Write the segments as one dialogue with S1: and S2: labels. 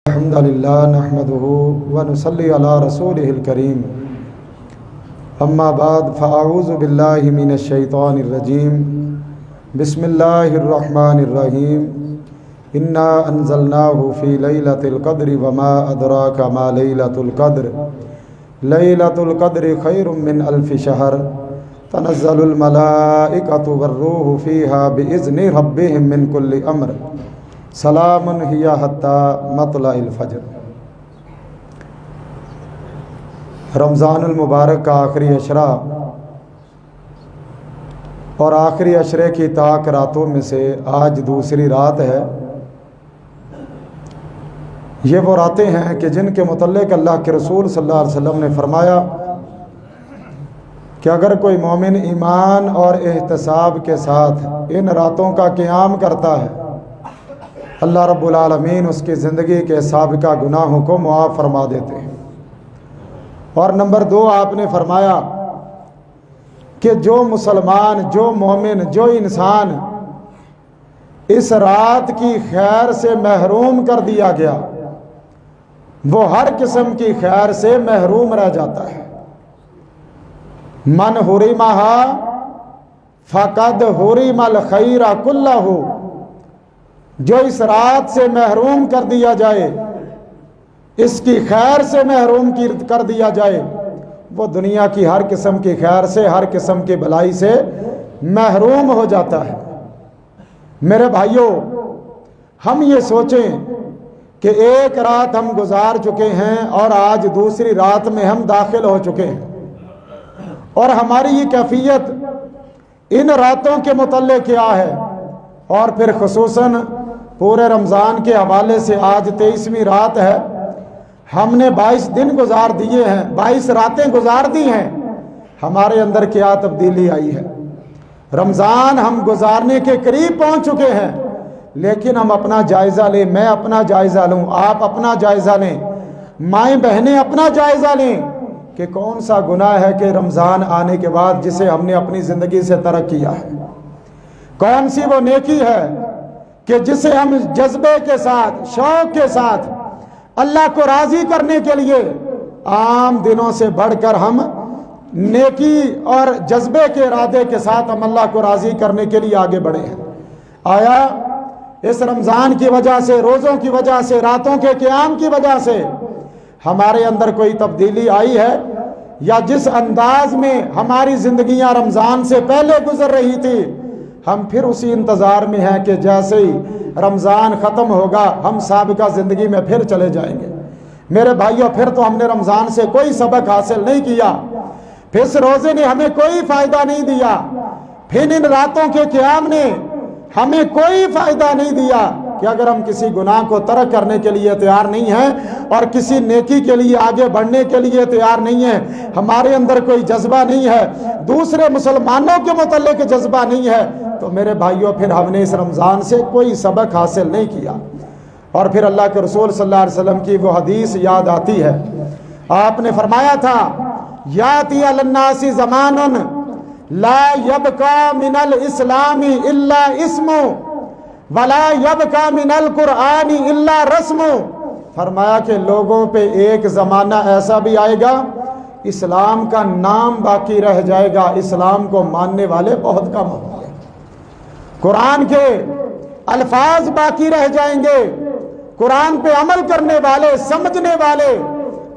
S1: الحمد للہ نحمده ونصلی علی رسولہ الکریم اما بعد فاعوذ باللہ من الشیطان الرجیم بسم اللہ الرحمن الرحیم انا انزلناہ فی لیلۃ القدر وما ادراک ما لیلۃ القدر لیلۃ القدر خیر من الف شہر تنزل الملائکۃ والروح فیہا باذن ربہم من کل امر سلام ہی حتی مطلع الفجر۔ رمضان المبارک کا آخری عشرہ اور آخری عشرے کی طاق راتوں میں سے آج دوسری رات ہے۔ یہ وہ راتیں ہیں کہ جن کے متعلق اللہ کے رسول صلی اللہ علیہ وسلم نے فرمایا کہ اگر کوئی مومن ایمان اور احتساب کے ساتھ ان راتوں کا قیام کرتا ہے اللہ رب العالمین اس کی زندگی کے سابقہ گناہوں کو معاف فرما دیتے ہیں۔ اور نمبر 2 آپ نے فرمایا کہ جو مسلمان، جو مومن، جو انسان اس رات کی خیر سے محروم کر دیا گیا وہ ہر قسم کی خیر سے محروم رہ جاتا ہے۔ من حرمہا فقد حرم الخیر کلہ، جو اس رات سے محروم کر دیا جائے، اس کی خیر سے محروم کر دیا جائے، وہ دنیا کی ہر قسم کی خیر سے، ہر قسم کی بھلائی سے محروم ہو جاتا ہے۔ میرے بھائیوں، ہم یہ سوچیں کہ ایک رات ہم گزار چکے ہیں اور آج دوسری رات میں ہم داخل ہو چکے ہیں، اور ہماری یہ کیفیت ان راتوں کے متعلق کیا ہے، اور پھر خصوصاً پورے رمضان کے حوالے سے آج 23ویں رات ہے، ہم نے 22 دن گزار دیے ہیں، 22 راتیں گزار دی ہیں، ہمارے اندر کیا تبدیلی آئی ہے؟ رمضان ہم گزارنے کے قریب پہنچ چکے ہیں، لیکن ہم اپنا جائزہ لیں، میں اپنا جائزہ لوں، آپ اپنا جائزہ لیں، مائیں بہنیں اپنا جائزہ لیں کہ کون سا گناہ ہے کہ رمضان آنے کے بعد جسے ہم نے اپنی زندگی سے ترک کیا ہے، کون سی وہ نیکی ہے کہ جسے ہم جذبے کے ساتھ، شوق کے ساتھ اللہ کو راضی کرنے کے لیے عام دنوں سے بڑھ کر ہم نیکی اور جذبے کے ارادے کے ساتھ ہم اللہ کو راضی کرنے کے لیے آگے بڑھے ہیں۔ آیا اس رمضان کی وجہ سے، روزوں کی وجہ سے، راتوں کے قیام کی وجہ سے ہمارے اندر کوئی تبدیلی آئی ہے، یا جس انداز میں ہماری زندگیاں رمضان سے پہلے گزر رہی تھی ہم پھر اسی انتظار میں ہیں کہ جیسے ہی رمضان ختم ہوگا ہم سابقہ زندگی میں پھر چلے جائیں گے؟ میرے بھائیوں، پھر تو ہم نے رمضان سے کوئی سبق حاصل نہیں کیا، پھر اس روزے نے ہمیں کوئی فائدہ نہیں دیا، پھر ان راتوں کے قیام نے ہمیں کوئی فائدہ نہیں دیا کہ اگر ہم کسی گناہ کو ترک کرنے کے لیے تیار نہیں ہیں اور کسی نیکی کے لیے آگے بڑھنے کے لیے تیار نہیں ہیں، ہمارے اندر کوئی جذبہ نہیں ہے، دوسرے مسلمانوں کے متعلق جذبہ نہیں ہے، تو میرے بھائیوں پھر ہم نے اس رمضان سے کوئی سبق حاصل نہیں کیا۔ اور پھر اللہ کے رسول صلی اللہ علیہ وسلم کی وہ حدیث یاد آتی ہے، آپ نے فرمایا تھا یاتی علی الناس زمان لا یبقى من الاسلام الا اسم ولا یبقى من القرآن الا رسم۔ فرمایا کہ لوگوں پہ ایک زمانہ ایسا بھی آئے گا اسلام کا نام باقی رہ جائے گا، اسلام کو ماننے والے بہت کم ہوں گے، قرآن کے الفاظ باقی رہ جائیں گے، قرآن پہ عمل کرنے والے، سمجھنے والے،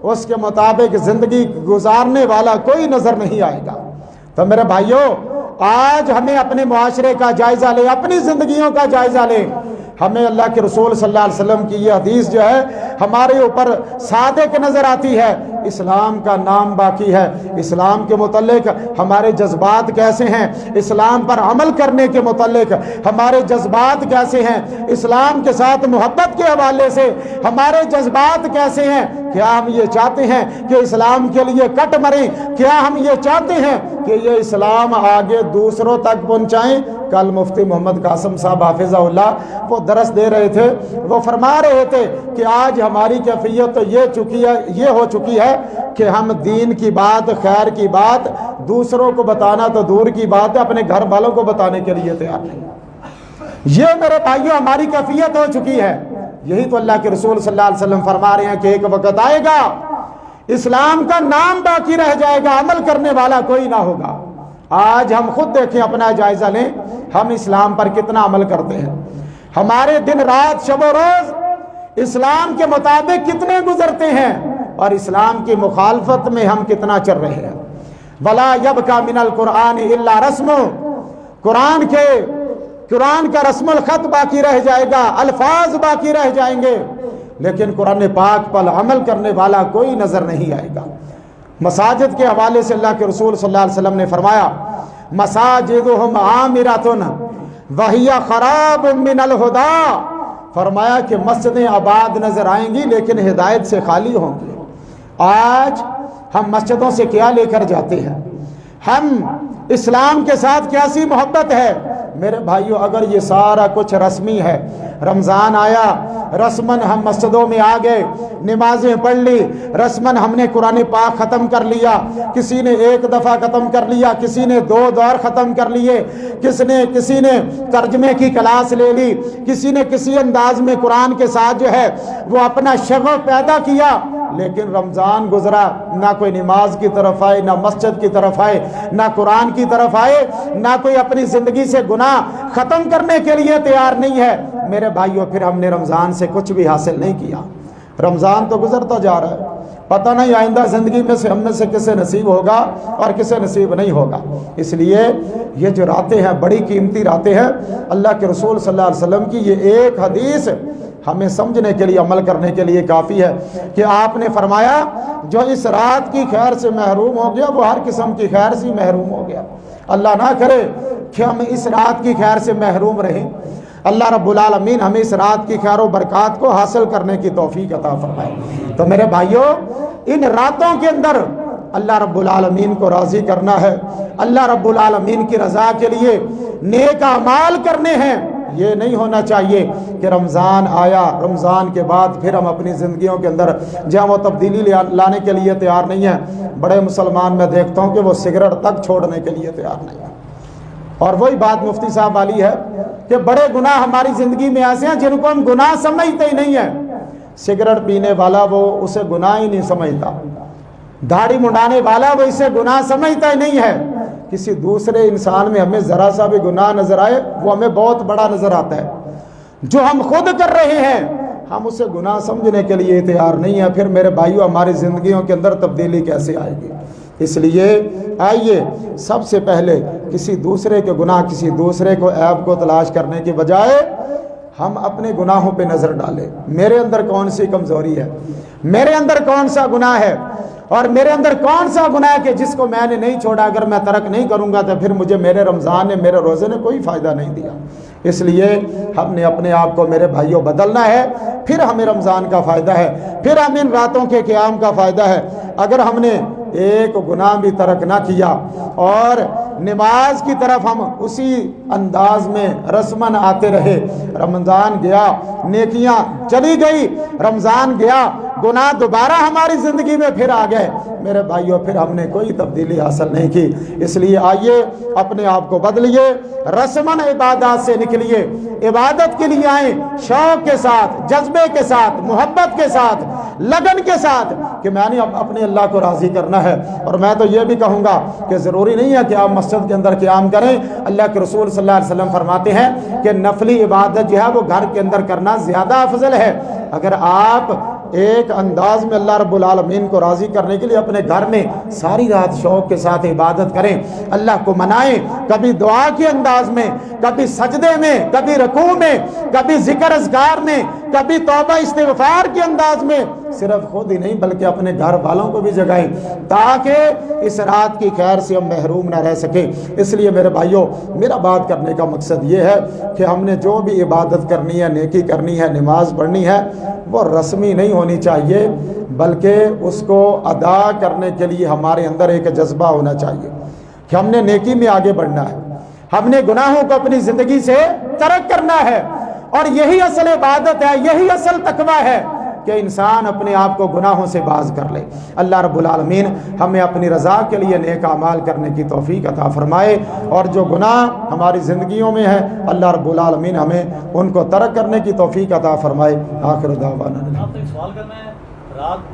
S1: اس کے مطابق زندگی گزارنے والا کوئی نظر نہیں آئے گا۔ تو میرے بھائیوں، آج ہمیں اپنے معاشرے کا جائزہ لیں، اپنی زندگیوں کا جائزہ لیں۔ ہمیں اللہ کے رسول صلی اللہ علیہ وسلم کی یہ حدیث جو ہے ہمارے اوپر صادق نظر آتی ہے، اسلام کا نام باقی ہے، اسلام کے متعلق ہمارے جذبات کیسے ہیں، اسلام پر عمل کرنے کے متعلق ہمارے جذبات کیسے ہیں، اسلام کے ساتھ محبت کے حوالے سے ہمارے جذبات کیسے ہیں، کیا ہم یہ چاہتے ہیں کہ اسلام کے لیے کٹ مریں، کیا ہم یہ چاہتے ہیں کہ یہ اسلام آگے دوسروں تک پہنچائیں؟ کل مفتی محمد قاسم صاحب حافظہ اللہ وہ درس دے رہے تھے، وہ فرما رہے تھے کہ آج ہماری کیفیت تو یہ ہو چکی ہے کہ ہم دین کی بات، خیر کی بات دوسروں کو بتانا تو دور کی بات ہے، اپنے گھر والوں کو بتانے کے لیے تیار نہیں۔ یہ میرے بھائیوں ہماری کیفیت ہو چکی ہے۔ یہی تو اللہ کے رسول صلی اللہ علیہ وسلم فرما رہے ہیں کہ ایک وقت آئے گا اسلام کا نام باقی رہ جائے گا، عمل کرنے والا کوئی نہ ہوگا۔ آج ہم خود دیکھیں، اپنا جائزہ لیں، ہم اسلام پر کتنا عمل کرتے ہیں، ہمارے دن رات شب و روز اسلام کے مطابق کتنے گزرتے ہیں، اور اسلام کی مخالفت میں ہم کتنا چل رہے ہیں۔ وَلَا يَبْقَى مِنَ الْقُرْآنِ إِلَّا رَسْمٌ، قرآن کا رسم الخط باقی رہ جائے گا، الفاظ باقی رہ جائیں گے، لیکن قرآن پاک پر عمل کرنے والا کوئی نظر نہیں آئے گا۔ مساجد کے حوالے سے اللہ کے رسول صلی اللہ علیہ وسلم نے فرمایا مساجدہم عامرۃ وہی خراب من الہدی، فرمایا کہ مسجدیں آباد نظر آئیں گی لیکن ہدایت سے خالی ہوں گی۔ آج ہم مسجدوں سے کیا لے کر جاتے ہیں، ہم اسلام کے ساتھ کیسی محبت ہے میرے بھائیو؟ اگر یہ سارا کچھ رسمی ہے، رمضان آیا رسمن ہم مسجدوں میں آ گئے، نمازیں پڑھ لی، رسمن ہم نے قرآن پاک ختم کر لیا، کسی نے ایک دفعہ ختم کر لیا، کسی نے 2 دور ختم کر لیے، کسی نے ترجمے کی کلاس لے لی، کسی نے کسی انداز میں قرآن کے ساتھ جو ہے وہ اپنا شغف پیدا کیا، لیکن رمضان گزرا، نہ کوئی نماز کی طرف آئے، نہ مسجد کی طرف آئے، نہ قرآن کی طرف آئے، نہ کوئی اپنی زندگی سے گناہ ختم کرنے کے لیے تیار نہیں ہے میرے بھائیوں، پھر ہم نے رمضان سے کچھ بھی حاصل نہیں کیا۔ رمضان تو گزرتا جا رہا ہے، پتہ نہیں آئندہ زندگی میں سے ہم میں سے کسے نصیب ہوگا اور کسے نصیب نہیں ہوگا۔ اس لیے یہ جو راتیں ہیں بڑی قیمتی راتیں ہیں۔ اللہ کے رسول صلی اللہ علیہ وسلم کی یہ ایک حدیث ہمیں سمجھنے کے لیے، عمل کرنے کے لیے کافی ہے کہ آپ نے فرمایا جو اس رات کی خیر سے محروم ہو گیا وہ ہر قسم کی خیر سے محروم ہو گیا۔ اللہ نہ کرے کہ ہم اس رات کی خیر سے محروم رہیں۔ اللہ رب العالمین ہمیں اس رات کی خیر و برکات کو حاصل کرنے کی توفیق عطا فرمائے۔ تو میرے بھائیوں، ان راتوں کے اندر اللہ رب العالمین کو راضی کرنا ہے، اللہ رب العالمین کی رضا کے لیے نیک اعمال کرنے ہیں۔ یہ نہیں ہونا چاہیے کہ رمضان آیا، رمضان کے بعد پھر ہم اپنی زندگیوں کے اندر جہاں وہ تبدیلی لانے کے لیے تیار نہیں ہیں۔ بڑے مسلمان میں دیکھتا ہوں کہ وہ سگریٹ تک چھوڑنے کے لیے تیار نہیں ہیں۔ اور وہی بات مفتی صاحب والی ہے کہ بڑے گناہ ہماری زندگی میں ایسے ہیں جن کو ہم گناہ سمجھتے ہی نہیں ہیں۔ سگریٹ پینے والا وہ اسے گناہ ہی نہیں سمجھتا، داڑھی منڈانے والا وہ اسے گناہ سمجھتا ہی نہیں ہے۔ کسی دوسرے انسان میں ہمیں ذرا سا بھی گناہ نظر آئے وہ ہمیں بہت بڑا نظر آتا ہے۔ جو ہم خود کر رہے ہیں ہم اسے گناہ سمجھنے کے لیے تیار نہیں ہیں۔ پھر میرے بھائیو ہماری زندگیوں کے اندر تبدیلی کیسے آئے گی؟ اس لیے آئیے سب سے پہلے کسی دوسرے کے گناہ، کسی دوسرے کو عیب کو تلاش کرنے کی بجائے ہم اپنے گناہوں پہ نظر ڈالیں۔ میرے اندر کون سی کمزوری ہے، میرے اندر کون سا گناہ ہے، اور میرے اندر کون سا گناہ ہے کہ جس کو میں نے نہیں چھوڑا، اگر میں ترک نہیں کروں گا تو پھر مجھے میرے رمضان نے، میرے روزے نے کوئی فائدہ نہیں دیا۔ اس لیے ہم نے اپنے آپ کو میرے بھائیوں بدلنا ہے، پھر ہمیں رمضان کا فائدہ ہے، پھر ہم ان راتوں کے قیام کا فائدہ ہے۔ اگر ہم نے ایک گناہ بھی ترک نہ کیا اور نماز کی طرف ہم اسی انداز میں رسمن آتے رہے، رمضان گیا، نیکیاں چلی گئی، رمضان گیا، گناہ دوبارہ ہماری زندگی میں پھر آ گئے، میرے بھائیوں پھر ہم نے کوئی تبدیلی حاصل نہیں کی۔ اس لیے آئیے اپنے آپ کو بدلیے، رسمن عبادات سے نکلیے، عبادت کے لیے آئیں شوق کے ساتھ، جذبے کے ساتھ، محبت کے ساتھ، لگن کے ساتھ کہ میں نے اپنے اللہ کو راضی کرنا ہے۔ اور میں تو یہ بھی کہوں گا کہ ضروری نہیں ہے کہ آپ مسجد کے اندر قیام کریں۔ اللہ کے رسول صلی اللہ علیہ وسلم فرماتے ہیں کہ نفلی عبادت جو ہے وہ گھر کے اندر کرنا زیادہ افضل ہے۔ اگر آپ ایک انداز میں اللہ رب العالمین کو راضی کرنے کے لیے اپنے گھر میں ساری رات شوق کے ساتھ عبادت کریں، اللہ کو منائیں، کبھی دعا کے انداز میں، کبھی سجدے میں، کبھی رکوع میں، کبھی ذکر اذکار میں، کبھی توبہ استغفار کے انداز میں، صرف خود ہی نہیں بلکہ اپنے گھر والوں کو بھی جگائیں تاکہ اس رات کی خیر سے ہم محروم نہ رہ سکیں۔ اس لیے میرے بھائیوں، میرا بات کرنے کا مقصد یہ ہے کہ ہم نے جو بھی عبادت کرنی ہے، نیکی کرنی ہے، نماز پڑھنی ہے، وہ رسمی نہیں ہونی چاہیے بلکہ اس کو ادا کرنے کے لیے ہمارے اندر ایک جذبہ ہونا چاہیے کہ ہم نے نیکی میں آگے بڑھنا ہے، ہم نے گناہوں کو اپنی زندگی سے ترک کرنا ہے۔ اور یہی اصل عبادت ہے، یہی اصل تقویٰ ہے کہ کہ انسان اپنے آپ کو گناہوں سے باز کر لے۔ اللہ رب العالمین ہمیں اپنی رضا کے لیے نیک اعمال کرنے کی توفیق عطا فرمائے، اور جو گناہ ہماری زندگیوں میں ہے اللہ رب العالمین ہمیں ان کو ترک کرنے کی توفیق عطا فرمائے۔ آخر دعوانا
S2: آپ سے ایک سوال کرنا ہے، رات